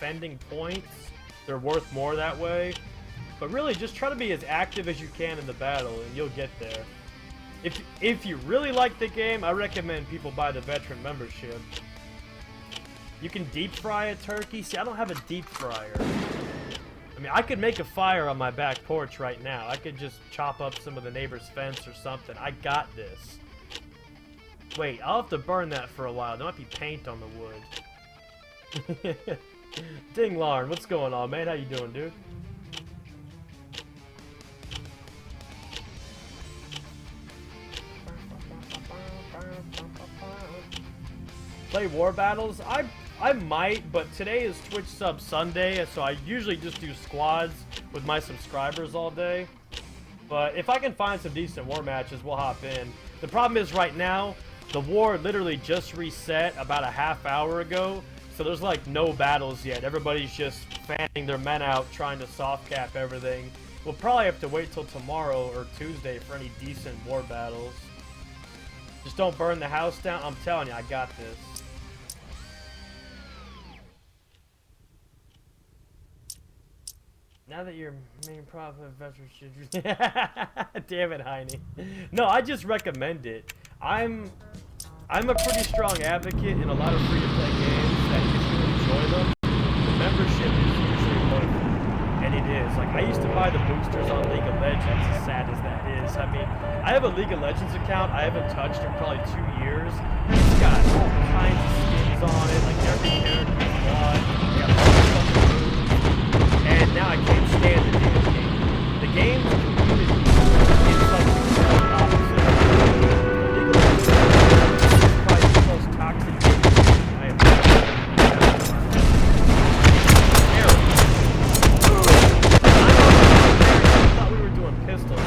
spending points. They're worth more that way. But really, just try to be as active as you can in the battle, and you'll get there. If you really like the game, I recommend people buy the veteran membership. You can deep fry a turkey. See, I don't have a deep fryer. I mean, I could make a fire on my back porch right now. I could just chop up some of the neighbor's fence or something. I got this. Wait, I'll have to burn that for a while. There might be paint on the wood. Ding Larn, what's going on, man? How you doing, dude? Play war battles? I might, but today is Twitch Sub Sunday, so I usually just do squads with my subscribers all day. But if I can find some decent war matches, we'll hop in. The problem is right now, the war literally just reset about a half hour ago, so there's like no battles yet. Everybody's just fanning their men out, trying to soft cap everything. We'll probably have to wait till tomorrow or Tuesday for any decent war battles. Just don't burn the house down. I'm telling you, I got this. Now that your main profit investor should... Damn it, Heine. No, I just recommend it. I'm a pretty strong advocate in a lot of free-to-play games that if you enjoy them, the membership is usually worth it. And it is. Like, I used to buy the boosters on League of Legends, as sad as that is. I mean, I have a League of Legends account I haven't touched in probably 2 years. It's got all kinds of skins on it, like every character's one. Got all the fucking moves. And now I can't stand the damn game. The game's community is like the opposite. League of Legends is probably the most toxic game I have ever I thought we were doing Pistol.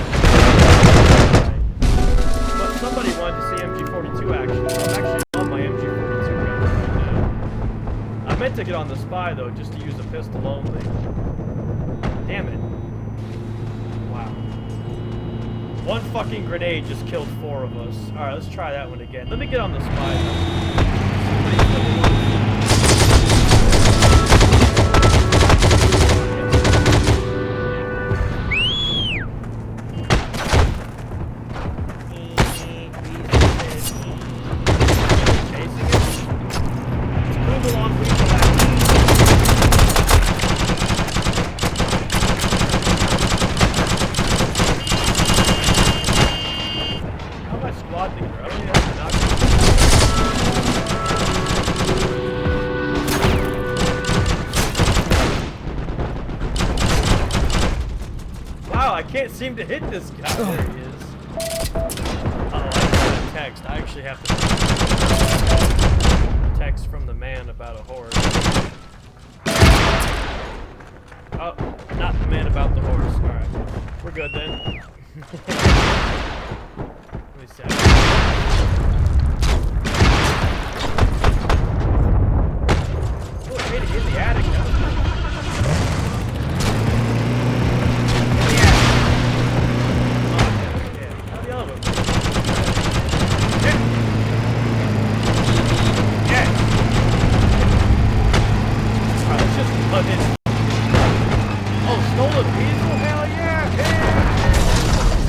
But somebody wanted to see MG42 action. So I'm actually on my MG42 gun right now. I meant to get on the Spy though, just to use a pistol only. Damn it. Wow. One fucking grenade just killed 4 of us. Alright, let's try that one again. Let me get on the Spy though. Can't seem to hit this guy. There he is. Uh-oh, I got a text. I actually have to text from the man about a horse. Oh, not the man about the horse. Alright. We're good then. Let me see. Oh, I made it in the attic. That was nice. Oh, stolen diesel? Hell yeah!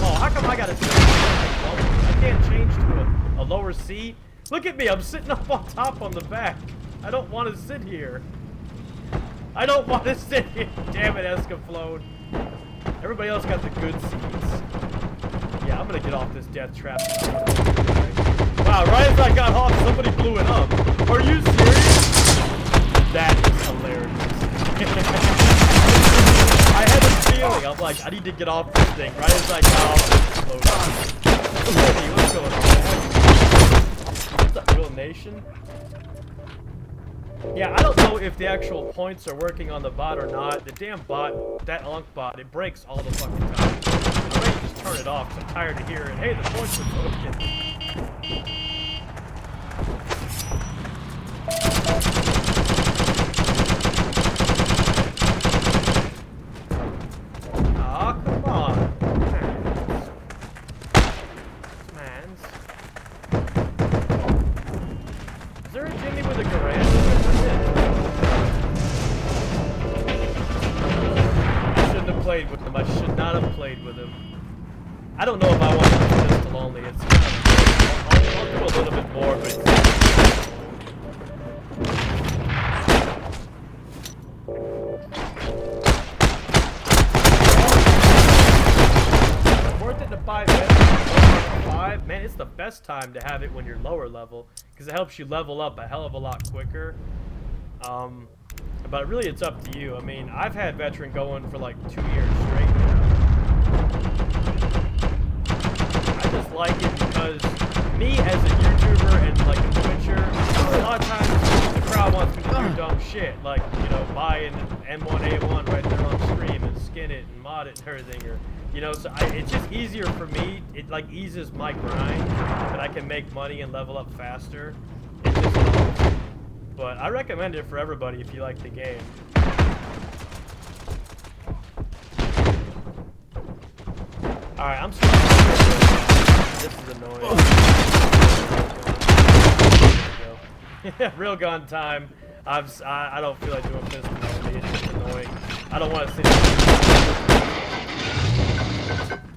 Oh, how come I gotta sit? I can't change to a lower seat. Look at me, I'm sitting up on top on the back. I don't want to sit here. I don't want to sit here. Damn it, Escaflowed. Everybody else got the good seats. Yeah, I'm gonna get off this death trap. Wow, right as I got off, somebody blew it up. Are you serious? That is hilarious. I had a feeling. I'm like, I need to get off this thing. Right as I got off, it slowed down. What's going on? What's up, Real Nation? Yeah, I don't know if the actual points are working on the bot or not. The damn bot, that Unk bot, it breaks all the fucking time. I'm ready to just turn it off because I'm tired of hearing, hey, the points are broken. Aw, come on. Mans. Is there a Jimmy with a Garand? played with him. I should not have played with him. I don't know if I want to do pistol only. It's kind of, I'll do a little bit more, but it's worth it to buy veteran 5. Man, it's the best time to have it when you're lower level because it helps you level up a hell of a lot quicker. But really, it's up to you. I mean, I've had veteran going for like 2 years straight now. I just like it because me as a YouTuber and like a Twitcher, a lot of times the crowd wants me to do dumb shit, like, you know, buy an M1A1 right there on stream and skin it and mod it and everything, or, you know, so it's just easier for me. It like eases my grind, and I can make money and level up faster. It just helps. But I recommend it for everybody if you like the game. Alright, I'm switching. This is annoying. Real gun time. I don't feel like doing pistol only. It's just annoying. I don't want to sit here.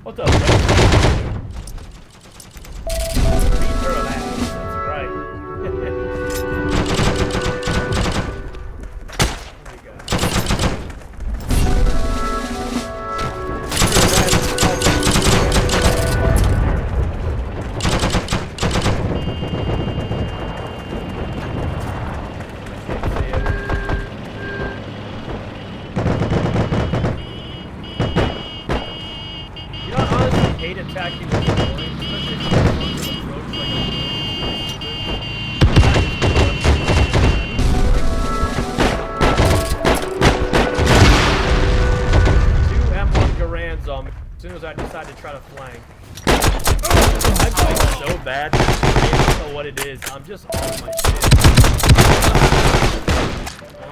What's up, man? Beat her ass. That's right. Attacking the point, especially if you approach like two M1 Garands on me as soon as I decide to try to flank. I'm playing so bad, I don't know what it is. I'm just off my shit.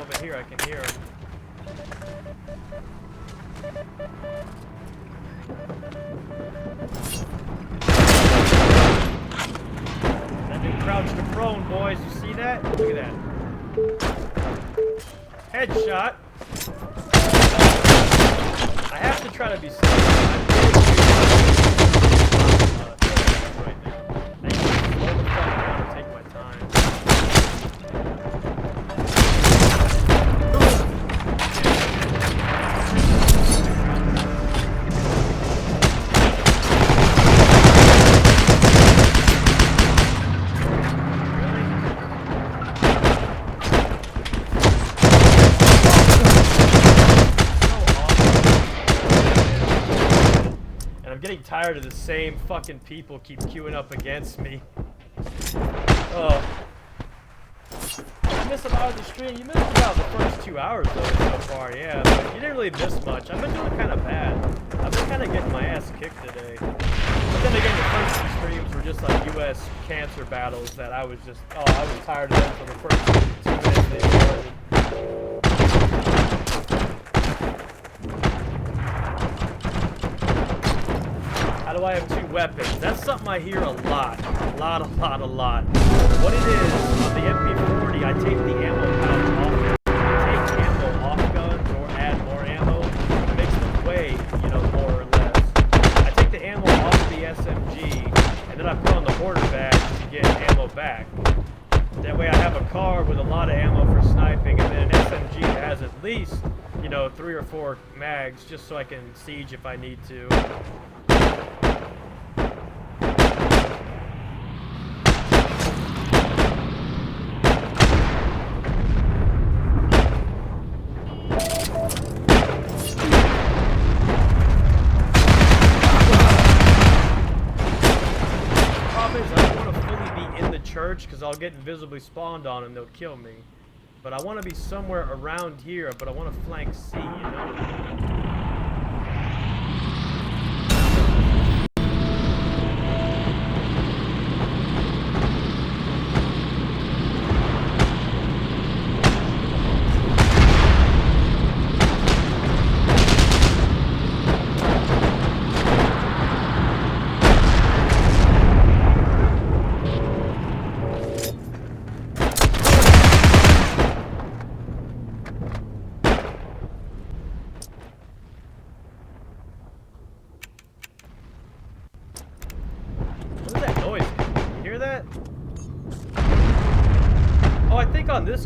Over here, I can hear him. That dude crouched to prone, boys. You see that? Look at that. Headshot. I have to try to be safe. Right now. I need to slow the fuck down and take my time. Getting tired of the same fucking people keep queuing up against me. Oh. You missed about the stream. You missed about the first 2 hours though so far, yeah. But you didn't really miss much. I've been doing kind of bad. I've been kind of getting my ass kicked today. But then again, the first 2 streams were just like US cancer battles that I was just, I was tired of them for the first 2 minutes they started. How do I have 2 weapons? That's something I hear a lot. A lot. What it is, on the MP40, I take the ammo pouch off. I take ammo off guns or add more ammo. It makes them weigh, you know, more or less. I take the ammo off the SMG, and then I put on the hoarder badge to get ammo back. That way I have a car with a lot of ammo for sniping, and then an SMG that has at least, you know, 3 or 4 mags, just so I can siege if I need to. Because I'll get invisibly spawned on and they'll kill me. But I want to be somewhere around here, but I want to flank C, you know?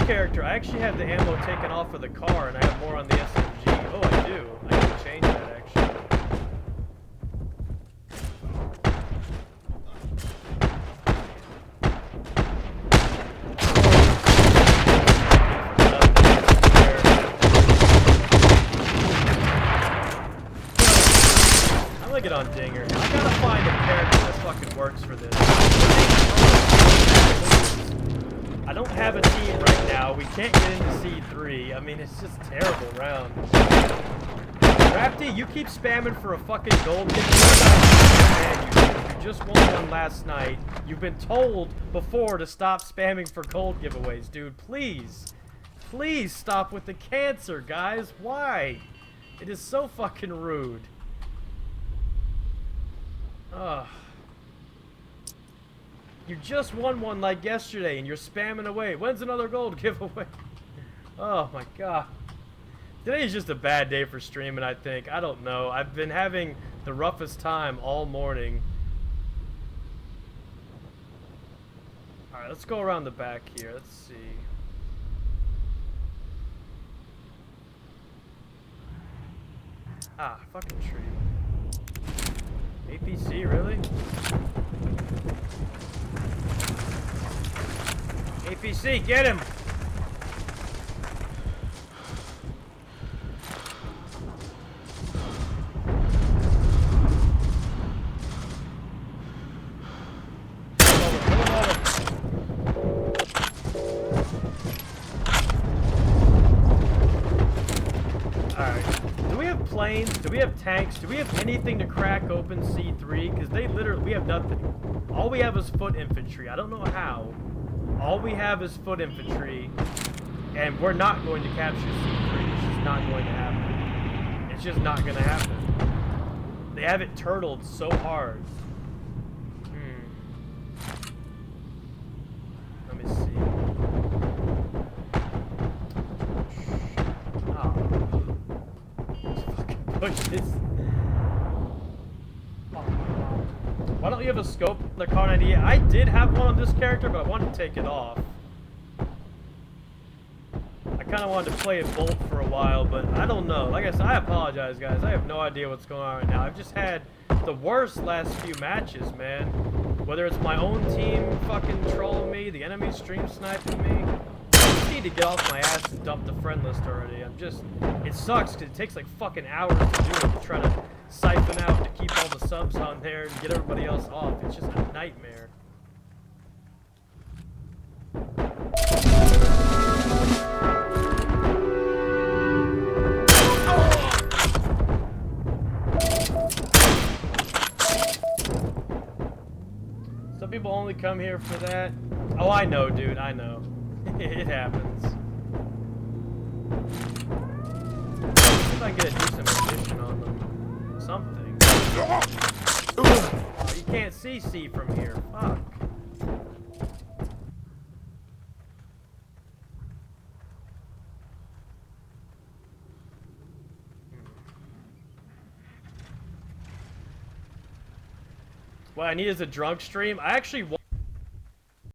character, I actually have the ammo taken off of the car, and I have more on the SMG. Oh, I do. I can change that, actually. I'm gonna get on Dinger. I gotta find a character that fucking works for this. I don't have a team right now. We can't get into C3. I mean, it's just terrible round. Rapti, you keep spamming for a fucking gold giveaway. You just won one last night. You've been told before to stop spamming for gold giveaways, dude. Please. Please stop with the cancer, guys. Why? It is so fucking rude. Ugh. You just won one like yesterday and you're spamming away. When's another gold giveaway? Oh my god. Today is just a bad day for streaming, I think. I don't know. I've been having the roughest time all morning. Alright, let's go around the back here. Let's see. Ah, fucking tree. APC, really? APC, get him! Planes? Do we have tanks? Do we have anything to crack open C3? Because they literally, we have nothing. All we have is foot infantry. I don't know how. All we have is foot infantry, and we're not going to capture C3. It's just not going to happen. It's just not going to happen. They have it turtled so hard. Let me see. Push this. Why don't you have a scope in the Kotton ID? I did have one on this character, but I wanted to take it off. I kind of wanted to play it bolt for a while, but I don't know. Like I said, I apologize, guys. I have no idea what's going on right now. I've just had the worst last few matches, man. Whether it's my own team fucking trolling me, the enemy stream sniping me. I need to get off my ass and dump the friend list already. I'm just, it sucks because it takes like fucking hours to do it, to try to siphon out to keep all the subs on there and get everybody else off. It's just a nightmare. Some people only come here for that. Oh, I know, dude. I know. It happens. See if I can get a decent position on them. Something. Oh, you can't see C from here. Fuck. What I need is a drunk stream. I actually